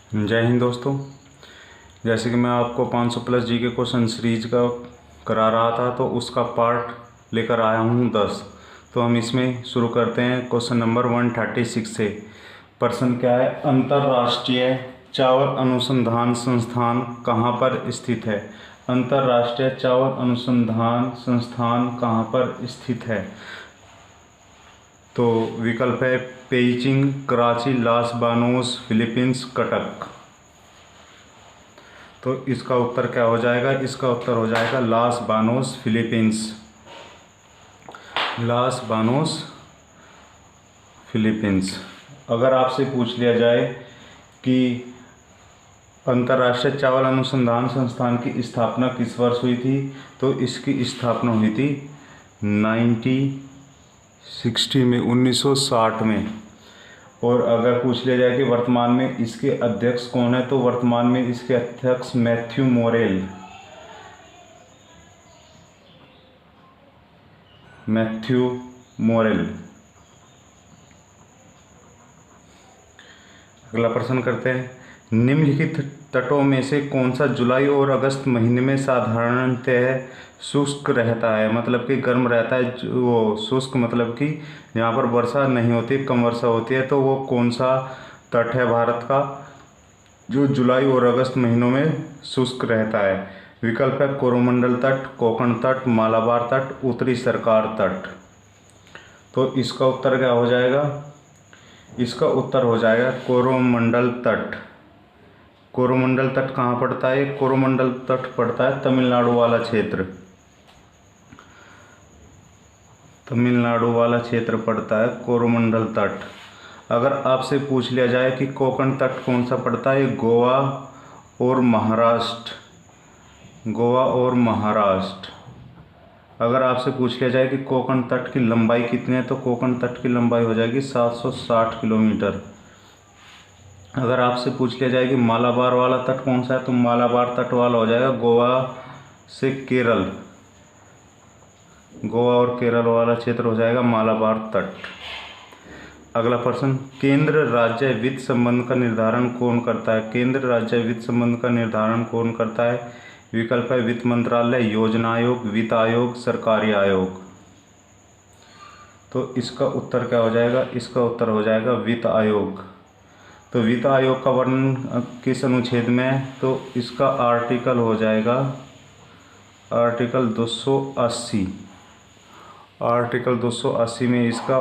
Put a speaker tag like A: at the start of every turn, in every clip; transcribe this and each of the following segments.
A: जय हिंद दोस्तों। जैसे कि मैं आपको 500 प्लस जी के क्वेश्चन सीरीज का करा रहा था, तो उसका पार्ट लेकर आया हूँ 10। तो हम इसमें शुरू करते हैं क्वेश्चन नंबर 136 से। प्रश्न क्या है? अंतर्राष्ट्रीय चावल अनुसंधान संस्थान कहाँ पर स्थित है? अंतर्राष्ट्रीय चावल अनुसंधान संस्थान कहाँ पर स्थित है? तो विकल्प है पेइचिंग, कराची, लास बानोस, फिलीपींस, कटक। तो इसका उत्तर क्या हो जाएगा? इसका उत्तर हो जाएगा लास बानोस, फिलीपींस। लास बानोस, फिलीपींस। अगर आपसे पूछ लिया जाए कि अंतर्राष्ट्रीय चावल अनुसंधान संस्थान की स्थापना किस वर्ष हुई थी, तो इसकी स्थापना हुई थी 1960 में, 1960 में। और अगर पूछ लिया जाए कि वर्तमान में इसके अध्यक्ष कौन है, तो वर्तमान में इसके अध्यक्ष मैथ्यू मोरेल। Matthew Morel. अगला प्रश्न करते हैं। निम्नलिखित तटों में से कौन सा जुलाई और अगस्त महीने में साधारणतः शुष्क रहता है? मतलब कि गर्म रहता है। वो शुष्क मतलब कि यहाँ पर वर्षा नहीं होती, कम वर्षा होती है। तो वो कौन सा तट है भारत का जो जुलाई और अगस्त महीनों में शुष्क रहता है? विकल्प है कोरोमंडल तट, कोंकण तट, मालाबार तट, उत्तरी सरकार तट। तो इसका उत्तर क्या हो जाएगा? इसका उत्तर हो जाएगा कोरोमंडल तट। कोरोमंडल तट कहाँ पड़ता है? कोरोमंडल तट पड़ता है तमिलनाडु वाला क्षेत्र। तमिलनाडु वाला क्षेत्र पड़ता है कोरोमंडल तट। अगर आपसे पूछ लिया जाए कि कोंकण तट कौन सा पड़ता है? गोवा और महाराष्ट्र। गोवा और महाराष्ट्र। अगर आपसे पूछ लिया जाए कि कोंकण तट की लंबाई कितनी है, तो कोंकण तट की लंबाई हो जाएगी 760 किलोमीटर। अगर आपसे पूछ लिया जाए कि मालाबार वाला तट कौन सा है, तो मालाबार तट वाला हो जाएगा गोवा से केरल। गोवा और केरल वाला क्षेत्र हो जाएगा मालाबार तट। अगला प्रश्न, केंद्र राज्य वित्त संबंध का निर्धारण कौन करता है? केंद्र राज्य वित्त संबंध का निर्धारण कौन करता है? विकल्प है वित्त मंत्रालय, योजना आयोग, वित्त आयोग, सरकारी आयोग। तो इसका उत्तर क्या हो जाएगा? इसका उत्तर हो जाएगा वित्त आयोग। तो वित्त आयोग का वर्णन किस अनुच्छेद में है? तो इसका आर्टिकल हो जाएगा आर्टिकल 280। आर्टिकल 280 में इसका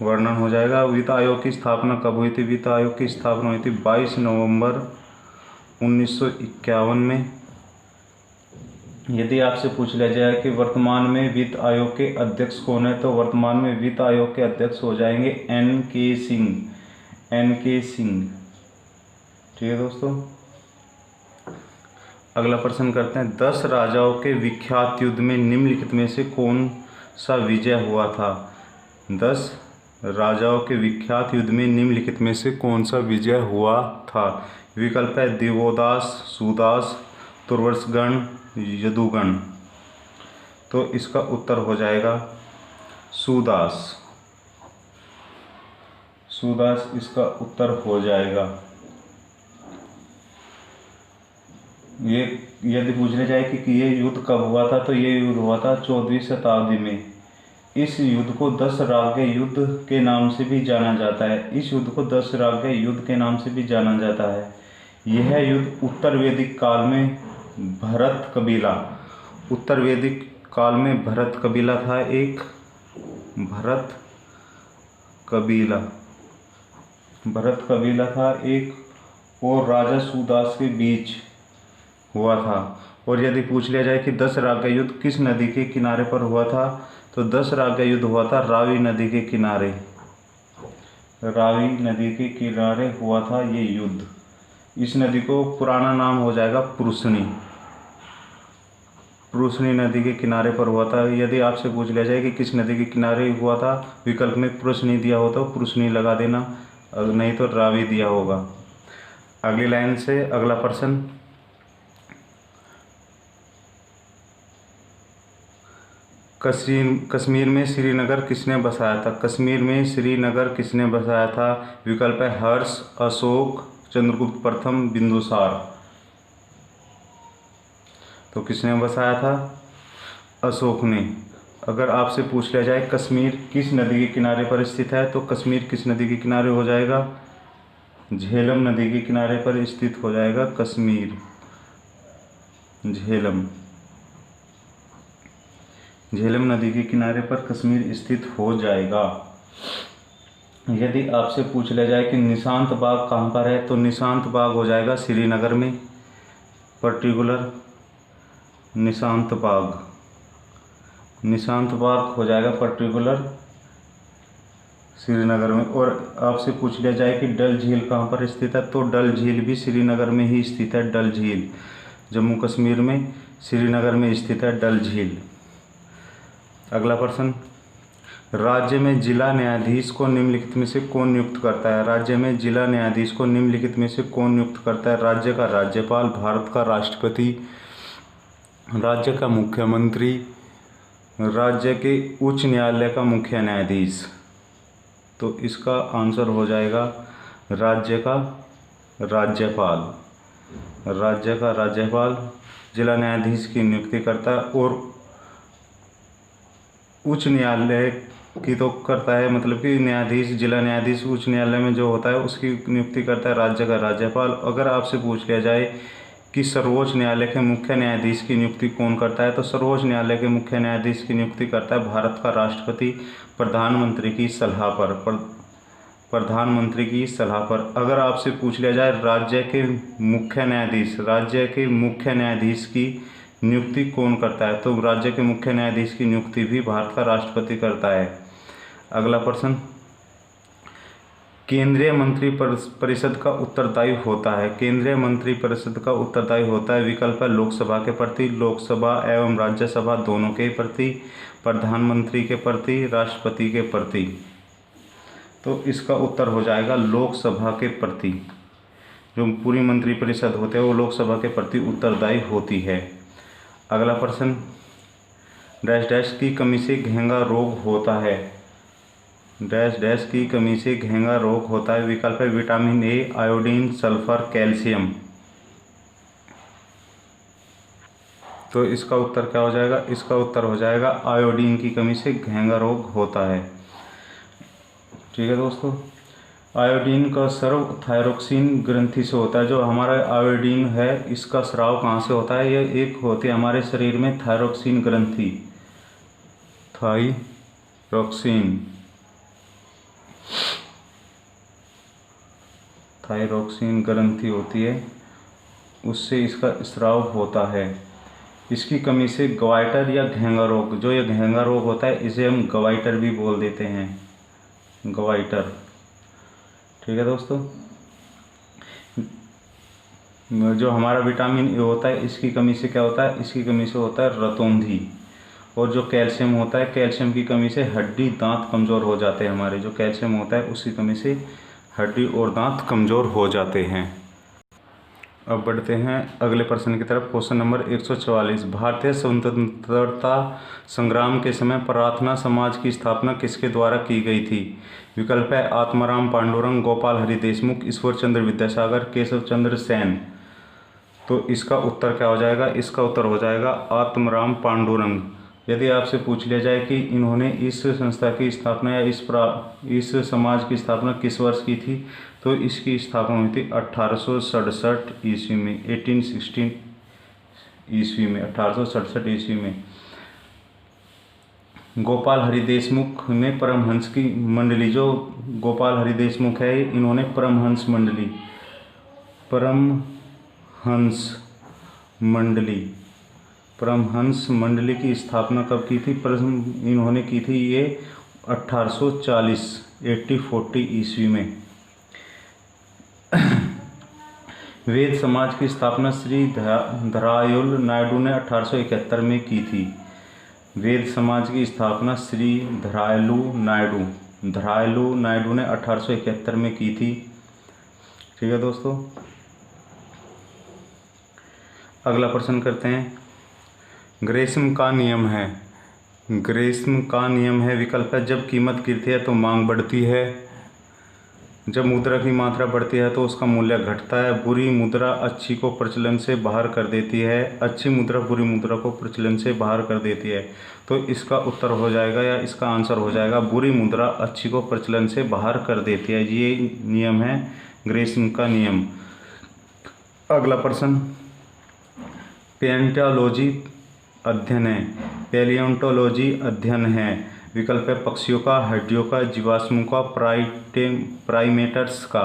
A: वर्णन हो जाएगा। वित्त आयोग की स्थापना कब हुई थी? वित्त आयोग की स्थापना हुई थी 22 नवंबर 1951 में। यदि आपसे पूछ लिया जाए कि वर्तमान में वित्त आयोग के अध्यक्ष कौन है, तो वर्तमान में वित्त आयोग के अध्यक्ष हो जाएंगे NK सिंह। NK सिंह। ठीक है दोस्तों। अगला प्रश्न करते हैं। 10 राजाओं के विख्यात युद्ध में निम्नलिखित में से कौन सा विजय हुआ था? 10 राजाओं के विख्यात युद्ध में निम्नलिखित में से कौन सा विजय हुआ था? विकल्प है दिवोदास, सुदास, तुर्वसगण, यदुगण। तो इसका उत्तर हो जाएगा सुदास। सुदास इसका उत्तर हो जाएगा। ये यदि पूछने जाए कि ये युद्ध कब हुआ था, तो ये युद्ध हुआ था 14वीं शताब्दी में। इस युद्ध को 10 रागे युद्ध के नाम से भी जाना जाता है। इस युद्ध को 10 रागे युद्ध के नाम से भी जाना जाता है। यह युद्ध उत्तर वैदिक काल में भरत कबीला, उत्तर वैदिक काल में भरत कबीला था एक। भरत कबीला था एक, और राजा सुदास के बीच हुआ था। और यदि पूछ लिया जाए कि 10 रागे युद्ध किस नदी के किनारे पर हुआ था, तो 10 रागे युद्ध हुआ था रावी नदी के किनारे। रावी नदी के किनारे हुआ था ये युद्ध। इस नदी को पुराना नाम हो जाएगा पुरुषनी। पुरुषनी नदी के किनारे पर हुआ था। यदि आपसे पूछ लिया जाए कि किस नदी के किनारे हुआ था, विकल्प में पुरुषनी दिया हो तो पुरुषनी लगा देना, नहीं तो रावी दिया होगा। अगली लाइन से अगला प्रश्न। कश्मीर में श्रीनगर किसने बसाया था? कश्मीर में श्रीनगर किसने बसाया था? विकल्प है हर्ष, अशोक, चंद्रगुप्त प्रथम, बिंदुसार। तो किसने बसाया था? अशोक ने। अगर आपसे पूछ लिया जाए कश्मीर किस नदी के किनारे पर स्थित है, तो कश्मीर किस नदी के किनारे हो जाएगा? झेलम नदी के किनारे पर स्थित हो जाएगा कश्मीर। झेलम नदी के किनारे पर कश्मीर स्थित हो जाएगा। यदि आपसे पूछ लिया जाए कि निशांत बाग कहाँ पर है, तो निशांत बाग हो जाएगा श्रीनगर में। पर्टिकुलर निशांत बाग हो जाएगा पर्टिकुलर श्रीनगर में। और आपसे पूछ लिया जाए कि डल झील कहाँ पर स्थित है, तो डल झील भी श्रीनगर में ही स्थित है। डल झील जम्मू कश्मीर में श्रीनगर में स्थित है डल झील। अगला प्रश्न, राज्य में जिला न्यायाधीश को निम्नलिखित में से कौन नियुक्त करता है? राज्य में जिला न्यायाधीश को निम्नलिखित में से कौन नियुक्त करता है? राज्य का राज्यपाल, भारत का राष्ट्रपति, राज्य का मुख्यमंत्री, राज्य के उच्च न्यायालय का मुख्य न्यायाधीश। तो इसका आंसर हो जाएगा राज्य का राज्यपाल। राज्य का राज्यपाल जिला न्यायाधीश की नियुक्ति करता है, और उच्च न्यायालय की तो करता है, मतलब कि न्यायाधीश, जिला न्यायाधीश उच्च न्यायालय में जो होता है उसकी नियुक्ति करता है राज्य का राज्यपाल। अगर आपसे पूछ लिया जाए कि सर्वोच्च न्यायालय के मुख्य न्यायाधीश की नियुक्ति कौन करता है, तो सर्वोच्च न्यायालय के मुख्य न्यायाधीश की नियुक्ति करता है भारत का राष्ट्रपति प्रधानमंत्री की सलाह पर। अगर आपसे पूछ लिया जाए राज्य के मुख्य न्यायाधीश की नियुक्ति कौन करता है, तो राज्य के मुख्य न्यायाधीश की नियुक्ति भी भारत का राष्ट्रपति करता है। अगला प्रश्न, केंद्रीय मंत्रिपरिषद का उत्तरदायी होता है। केंद्रीय मंत्रिपरिषद का उत्तरदायी होता है, विकल्प है लोकसभा के प्रति, लोकसभा एवं राज्यसभा दोनों के प्रति, प्रधानमंत्री के प्रति, राष्ट्रपति के प्रति। तो इसका उत्तर हो जाएगा लोकसभा के प्रति। जो पूरी मंत्रिपरिषद होते हैं वो लोकसभा के प्रति उत्तरदायी होती है। अगला प्रश्न, डैश डैश की कमी से घेंगा रोग होता है। डैश डैश की कमी से घेंगा रोग होता है, विकल्प है vitamin A, iodine, sulphur, calcium. तो इसका उत्तर क्या हो जाएगा? इसका उत्तर हो जाएगा आयोडीन की कमी से घेंगा रोग होता है। ठीक है दोस्तों, आयोडीन का स्राव थायरोक्सिन ग्रंथि से होता है। जो हमारा आयोडीन है इसका स्राव कहाँ से होता है? यह एक होती है हमारे शरीर में थायरोक्सिन ग्रंथि। थायरोक्सिन ग्रंथि होती है, उससे इसका स्राव होता है। इसकी कमी से गवाइटर या घेंगा रोग, जो ये घेंगा रोग होता है इसे हम गवाइटर भी बोल देते हैं, गवाइटर। ठीक है दोस्तों, जो हमारा विटामिन ए होता है इसकी कमी से क्या होता है? इसकी कमी से होता है रतौंधी। और जो कैल्शियम होता है, कैल्शियम की कमी से हड्डी दांत कमज़ोर हो जाते हैं। हमारे जो कैल्शियम होता है उसकी कमी से हड्डी और दांत कमज़ोर हो जाते हैं। अब बढ़ते हैं अगले प्रश्न की तरफ। क्वेश्चन नंबर 144, भारतीय स्वतंत्रता संग्राम के समय प्रार्थना समाज की स्थापना किसके द्वारा की गई थी? विकल्प है आत्माराम पांडुरंग, गोपाल हरि देशमुख, ईश्वर चंद्र विद्यासागर, केशव चंद्र सेन। तो इसका उत्तर क्या हो जाएगा? इसका उत्तर हो जाएगा आत्माराम पांडुरंग। यदि आपसे पूछ लिया जाए कि इन्होंने इस संस्था की स्थापना या इस समाज की स्थापना किस वर्ष की थी, तो इसकी स्थापना हुई थी 1867 ईस्वी में, 1816 ईस्वी में, 1867 ईस्वी में। गोपाल हरि देशमुख ने परमहंस की मंडली, जो गोपाल हरि देशमुख है इन्होंने परमहंस मंडली की स्थापना कब की थी? इन्होंने की थी ये 1840 ईस्वी में। वेद समाज की स्थापना श्री धरायुल नायडू ने 1871 में की थी। वेद समाज की स्थापना श्री धरायलु नायडू ने 1871 में की थी। ठीक है दोस्तों, अगला प्रश्न करते हैं। ग्रेसम का नियम है, विकल्प है जब कीमत गिरती है तो मांग बढ़ती है, जब मुद्रा की मात्रा बढ़ती है तो उसका मूल्य घटता है। बुरी मुद्रा अच्छी को प्रचलन से बाहर कर देती है। अच्छी मुद्रा बुरी मुद्रा को प्रचलन से बाहर कर देती है। तो इसका उत्तर हो जाएगा या इसका आंसर हो जाएगा बुरी मुद्रा अच्छी को प्रचलन से बाहर कर देती है। ये नियम है ग्रेसन का नियम। अगला प्रश्न, पैलियोंटोलॉजी अध्ययन है। पैलियोंटोलॉजी अध्ययन है। विकल्प है पक्षियों का, हड्डियों का, जीवाश्मों का, प्राइमेटर्स का।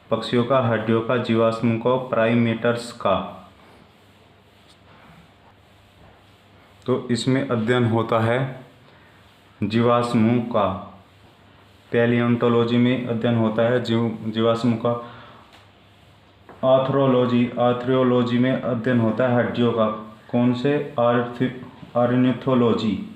A: पक्षियों का, हड्डियों का, जीवाश्मों का, प्राइमेटर्स का। तो इसमें अध्ययन होता है जीवाश्मों का। पैलियोंटोलॉजी में अध्ययन होता है जीवाश्मों का। आर्थ्रोलॉजी में अध्ययन होता है हड्डियों का। कौन से? ऑर्निथोलॉजी।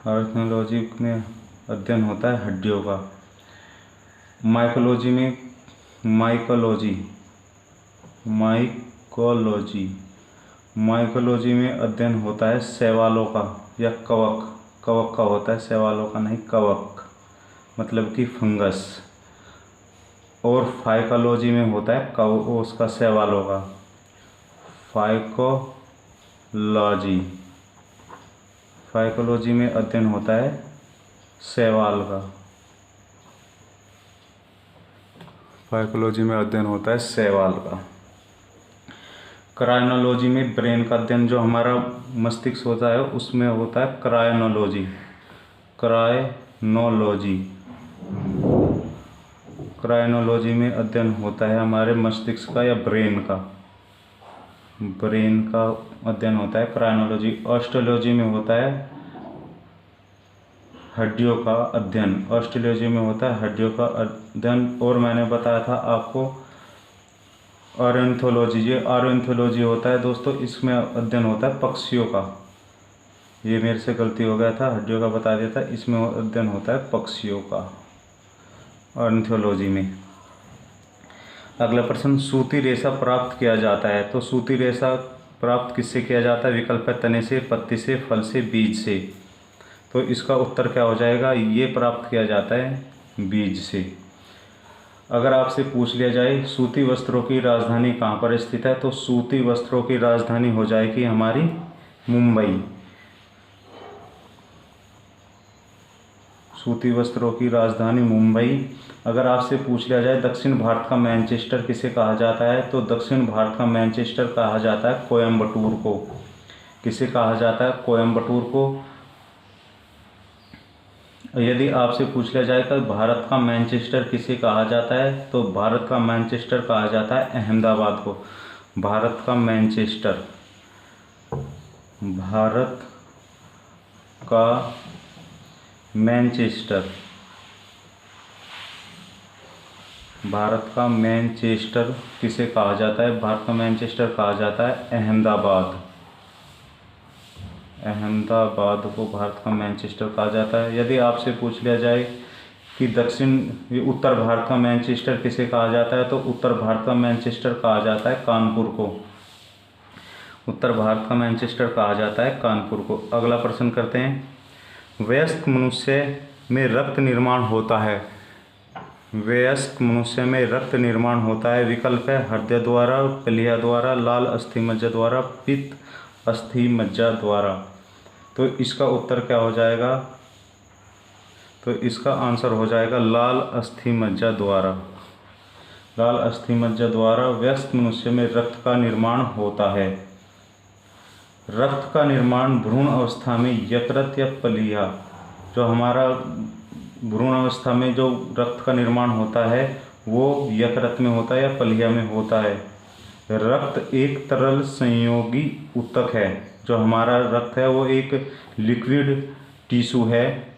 A: ऑर्निथोलॉजी में अध्ययन होता है हड्डियों का। माइकोलॉजी में अध्ययन होता है शैवालों का या कवक का होता है, शैवालों का नहीं, कवक मतलब कि फंगस। और फाइकोलॉजी में होता है उसका शैवालों का, फाइकोलॉजी में अध्ययन होता है शैवाल का। फाइकोलॉजी में अध्ययन होता है शैवाल का। क्रायोनोलॉजी में ब्रेन का अध्ययन, जो हमारा मस्तिष्क होता है उसमें होता है क्रायोनोलॉजी में अध्ययन होता है हमारे मस्तिष्क का या ब्रेन का अध्ययन होता है क्रायोनोलॉजी। ऑस्टियोलॉजी में होता है हड्डियों का अध्ययन। और मैंने बताया था आपको ऑर्निथोलॉजी होता है दोस्तों, इसमें अध्ययन होता है पक्षियों का। ये मेरे से गलती हो गया था, हड्डियों का बता दिया था, इसमें अध्ययन होता है पक्षियों का ऑर्निथोलॉजी में। अगला प्रश्न, सूती रेशा प्राप्त किया जाता है। तो सूती रेशा प्राप्त किससे किया जाता है? विकल्प है तने से, पत्ती से, फल से, बीज से। तो इसका उत्तर क्या हो जाएगा? ये प्राप्त किया जाता है बीज से। अगर आपसे पूछ लिया जाए सूती वस्त्रों की राजधानी कहाँ पर स्थित है, तो सूती वस्त्रों की राजधानी हो जाएगी हमारी मुंबई। सूती वस्त्रों की राजधानी मुंबई। अगर आपसे पूछ लिया जाए दक्षिण भारत का मैनचेस्टर किसे कहा जाता है, तो दक्षिण भारत का मैनचेस्टर कहा जाता है कोयम्बटूर को। किसे कहा जाता है? कोयम्बटूर को। यदि आपसे पूछ लिया जाए कि भारत का मैनचेस्टर किसे कहा जाता है, तो भारत का मैनचेस्टर कहा जाता है अहमदाबाद को। भारत का मैनचेस्टर किसे कहा जाता है? भारत का मैनचेस्टर कहा जाता है अहमदाबाद को भारत का मैनचेस्टर कहा जाता है। यदि आपसे पूछ लिया जाए कि उत्तर भारत का मैनचेस्टर किसे कहा जाता है, तो उत्तर भारत का मैनचेस्टर कहा जाता है कानपुर को। उत्तर भारत का मैनचेस्टर कहा जाता है कानपुर को। अगला प्रश्न करते हैं, वयस्क मनुष्य में रक्त निर्माण होता है। वयस्क मनुष्य में रक्त निर्माण होता है। विकल्प है हृदय द्वारा, प्लीहा द्वारा, लाल अस्थिमज्जा द्वारा, पित्त अस्थिमज्जा द्वारा। तो इसका उत्तर क्या हो जाएगा? तो इसका आंसर हो जाएगा लाल अस्थिमज्जा द्वारा। लाल अस्थिमज्जा द्वारा वयस्क मनुष्य में रक्त का निर्माण होता है। रक्त का निर्माण भ्रूण अवस्था में यकृत या प्लीहा, जो हमारा भ्रूण अवस्था में जो रक्त का निर्माण होता है वो यकृत में होता है या प्लीहा में होता है। रक्त एक तरल संयोगी ऊतक है। जो हमारा रक्त है वो एक लिक्विड टिश्यू है।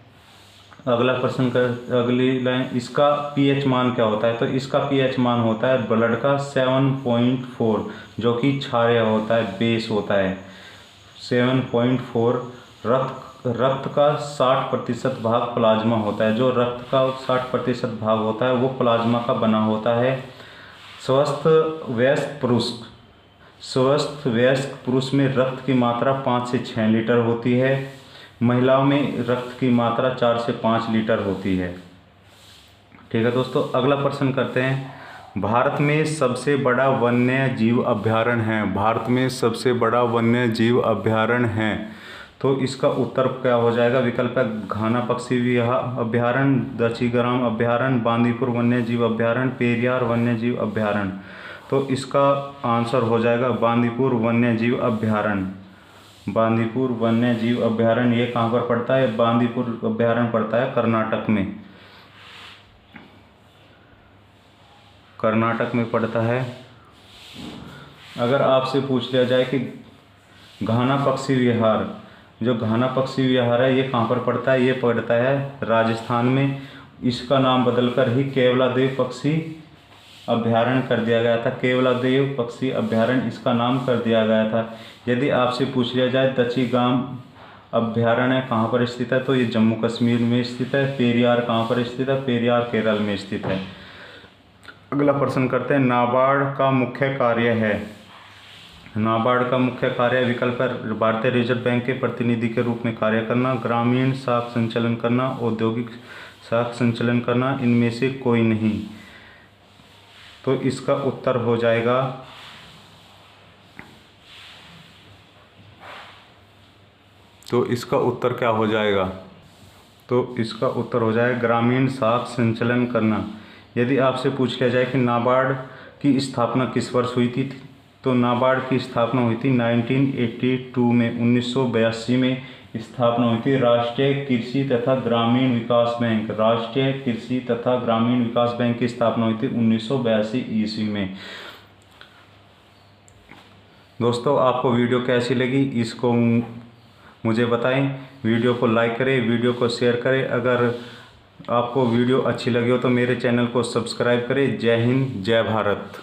A: अगला प्रश्न अगली लाइन, इसका पीएच मान क्या होता है? तो इसका पीएच मान होता है ब्लड का 7.4, जो कि क्षारीय होता है, बेस होता है 7.4। रक्त का 60% भाग प्लाज्मा होता है। जो रक्त का 60% भाग होता है वो प्लाज्मा का बना होता है। स्वस्थ वयस्क पुरुष स्वस्थ वयस्क पुरुष में रक्त की मात्रा 5 से 6 लीटर होती है। महिलाओं में रक्त की मात्रा 4 से 5 लीटर होती है। ठीक है दोस्तों, अगला प्रश्न करते हैं। भारत में सबसे बड़ा वन्य जीव अभ्यारण्य है। भारत में सबसे बड़ा वन्य जीव अभ्यारण्य है, तो इसका उत्तर क्या हो जाएगा? विकल्प है घाना पक्षी अभ्यारण्य, दक्षिग्राम अभ्यारण्य, बांदीपुर वन्य जीव अभ्यारण्य, पेरियार वन्य जीव अभ्यारण्य। तो इसका आंसर हो जाएगा बांदीपुर वन्य जीव अभ्यारण्य। बांदीपुर वन्य जीव अभ्यारण्य ये कहाँ पर पड़ता है? बांदीपुर अभ्यारण्य पड़ता है कर्नाटक में। कर्नाटक में पड़ता है। अगर आपसे पूछ लिया जाए कि घाना पक्षी विहार, जो घाना पक्षी विहार है ये कहाँ पर पड़ता है? ये पड़ता है राजस्थान में। इसका नाम बदलकर ही केवलादेव पक्षी अभ्यारण्य कर दिया गया था। केवलादेव पक्षी अभ्यारण्य इसका नाम कर दिया गया था। यदि आपसे पूछ लिया जाए दक्षिग्राम अभ्यारण्य कहाँ पर स्थित है, तो ये जम्मू कश्मीर में स्थित है। पेरियार कहाँ पर स्थित है? पेरियार केरल में स्थित है। अगला प्रश्न करते हैं। नाबार्ड का मुख्य कार्य है। नाबार्ड का मुख्य कार्य विकल्प है भारतीय रिजर्व बैंक के प्रतिनिधि के रूप में कार्य करना, ग्रामीण शाख संचालन करना, औद्योगिक शाख संचालन करना, इनमें से कोई नहीं। तो इसका उत्तर हो जाएगा क्या हो जाएगा? तो इसका उत्तर हो जाएगा ग्रामीण शाख संचालन करना। यदि आपसे पूछ लिया जाए कि नाबार्ड की स्थापना किस वर्ष हुई थी, तो नाबार्ड की स्थापना हुई थी 1982 में। 1982 में स्थापना हुई थी। राष्ट्रीय कृषि तथा ग्रामीण विकास बैंक, राष्ट्रीय कृषि तथा ग्रामीण विकास बैंक की स्थापना हुई थी 1982 ईस्वी में। दोस्तों, आपको वीडियो कैसी लगी इसको मुझे बताएं। वीडियो को लाइक करें, वीडियो को शेयर करें। अगर आपको वीडियो अच्छी लगी हो तो मेरे चैनल को सब्सक्राइब करें। जय हिंद, जय भारत।